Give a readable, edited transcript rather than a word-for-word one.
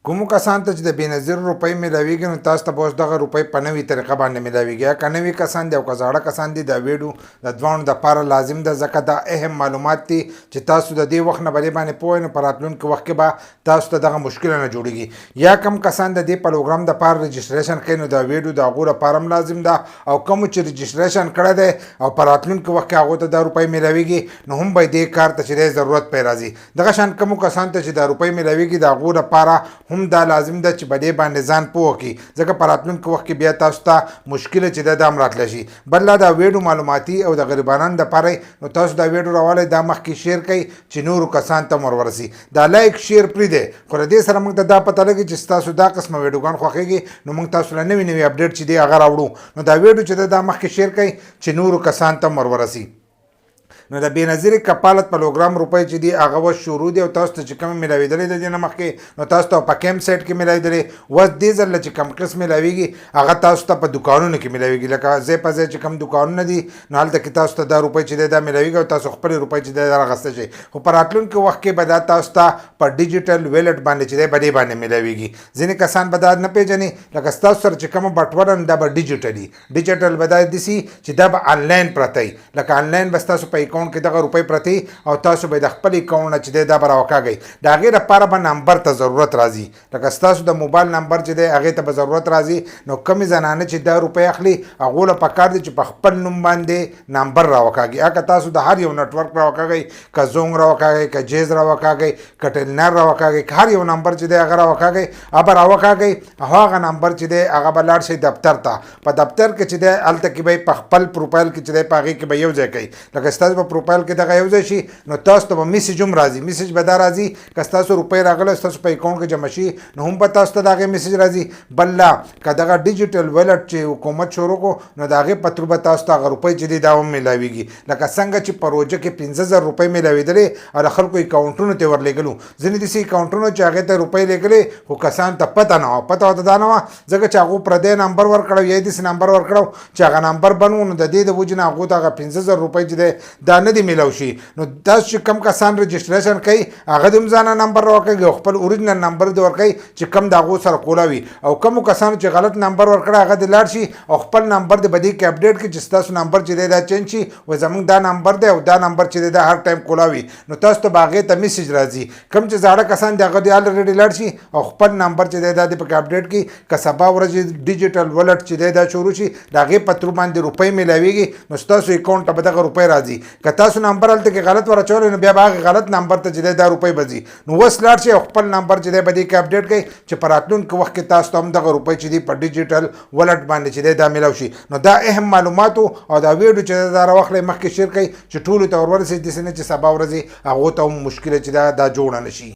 کومو کسان ته چې د بینظیر روپۍ میلاویږي نو تاسو ته به اوس دغه روپۍ په نوې طریقه باندې میلاویږي. یا که نوي کسان دي او که زاړه کسان دي دا ویډیو د دواړو دپاره لازم ده، ځکه دا اهم معلومات دي چې تاسو د دې وخت نه به دې باندې پوه نو په راتلونکي وخت کې به تاسو ته دغه مشکل نه جوړېږي. یا کم کسان د دې پروګرام دپاره رجسټریشن کوي نو دا ویډیو د هغو لپاره هم لازم ده، او کومو چې رجسټریشن کړی دی او په راتلونکي وخت کې هغو ته دا روپۍ میلاویږي نو هم به دې کار ته چې دی ضرورت پرې راځي. دغه شان کومو کسان ته چې دا روپۍ میلاویږي د هغو لپاره هم دا لازم ده چې په دې باندې ځان پوه کړي، ځکه په راتلونکي وخت کې بیا تاسو ته مشکله چې ده دا هم راتلی شي. بل دا ویډیو معلوماتي او د غریبانو دپاره نو تاسو دا ویډیو راولی دا مخکې شیر کوئ چې نورو کسانو ته هم ورورسي. دا لایک شیر پرېږدئ، خو له دې سره موږ ته دا پته لګي چې ستاسو دا قسمه ویډیوګان خوښېږي نو موږ تاسو له نوي نوي اپډیټ چې دی هغه راوړو. نو دا ویډیو چې ده دا مخکې شیر کوئ چې نورو کسانو ته هم ورورسي. نو د بینظیر کفالت پروګرام روپۍ چې دی هغه اوس شروع دی او تاسو ته چې کومې میلاوېدلې د دې نه مخکې نو تاسو ته په کیمپ سایټ کې میلاوېدلې. اوس دې ځل چې کم قسط میلاویږي هغه تاسو ته په دوکانونو کې میلاویږي، لکه ځای په ځای چې کم دوکانونه دي نو هلته کې تاسو ته دا روپۍ چې دی دا میلاویږي او تاسو خپلې روپۍ چې دی دا راغسته شئ. خو په راتلونکي وخت کې به دا تاسو ته په ډیجیټل ویلټ باندې چې دی په دې باندې میلاویږي. ځینې کسان به دا نه پېژني، لکه ستاسو سره چې کومه بټوه ده دا به ډیجیټل به دا داسې چې دا به آنلاین پرته وي، لکه آنلاین به ستاسو په اکاونټ کې دغه روپۍ او تاسو به د خپل اکاونټ نه چې دی دا به راوکاږئ. د هغې لپاره به نمبر ته ضرورت راځي، لکه ستاسو د موبایل نمبر چې دی هغې ته به ضرورت راځي. نو کمې زنانه چې دا روپۍ اخلي هغو له پکار دی چې په خپل نوم باندې نمبر راوکاږي. هغه تاسو د هر یو نیټورک راوکاږئ، که زونګ راوکاږئ، که جیز راوکاږئ، که ټیلنر راوکاږئ، که هر یو نمبر چې دی هغه راوکاږئ. هغه راوکاږئ هغه نمبر چې دی هغه به لاړ شئ دفتر ته. په دفتر کې چې دی هلته کې به په خپل پروفایل کې چې دی په هغې کې به یو ځای کوئ. لکه ستاسو په پروفایل کې دغه یو ځای شي نو تاسو ته به میسج هم راځي. میسج به دا راځي که ستاسو روپۍ راغله ستاسو په اکاونټ کې جمع شي نو هم به تاسو ته د هغې میسج راځي. بل لا که دغه ډیجیټل ویلټ چې حکومت شروع کړو نو د هغې په ترو به تاسو ته هغه روپۍ چې دي دا هم میلاویږي. لکه څنګه چې په روژه کې 15,000 روپۍ میلاوېدلې او د خلکو اکاونټونو ته ورلېږلو. ځینې داسې اکاونټونو چې هغې ته روپۍ لېږلې خو کسانو ته پته نه وه، پته ورته دا نه وه ځکه چې هغو پردی نمبر ورکړی یا یې داسې نمبر ورکړی چې هغه نمبر بند و نو د دې د وجې نه هغو ته هغه 15,000 روپۍ چې دی دا نه دي میلاو شي. نو تاسو چې کم کسان رجسټریشن کوي هغه د هم ځانه نمبر راوکوي او خپل اوریجنل نمبر دې ورکوي چې کم د هغو سره کولاوي. او کومو کسانو چې غلط نمبر ورکړی هغه دې لاړ شي او خپل نمبر دې په دې کې اپډیټ کړي چې ستاسو نمبر چې دی دا چینج شي و زموږ دا نمبر دی او دا نمبر چې دی دا هر ټایم کولاوي. نو تاسو ته به هغې ته میسج راځي. کوم چې زاړه کسان دي هغه دې الریډي لاړ شي او خپل نمبر چې دی دا دې پکې اپډیټ کړي. که سبا ورځې ډیجیټل ویلټ چې دی دا شروع شي د هغې په ترو باندې روپۍ میلاویږي نو ستاسو اکاونټ ته به دغه روپۍ راځي. که تاسو نمبر هلته کې غلط ور نو بیا به هغه غلط نمبر ته چې دی دا روپۍ به ځي. نو اوس لاړ شئ او خپل نمبر چې دی به دې کې اپډیټ کړئ چې په راتلونکي وخت کې تاسو ته هم دغه روپۍ چې دي په ډیجیټل ویلټ باندې چې دی دا میلاو شي. نو دا اهم معلوماتو او دا ویډیو چې دا راواخلئ مخکې شیر کړئ چې ټولو ته ور ورسېږي، داسې نه چې سبا ورځې هغو ته هم مشکله چې دا جوړه نه شي.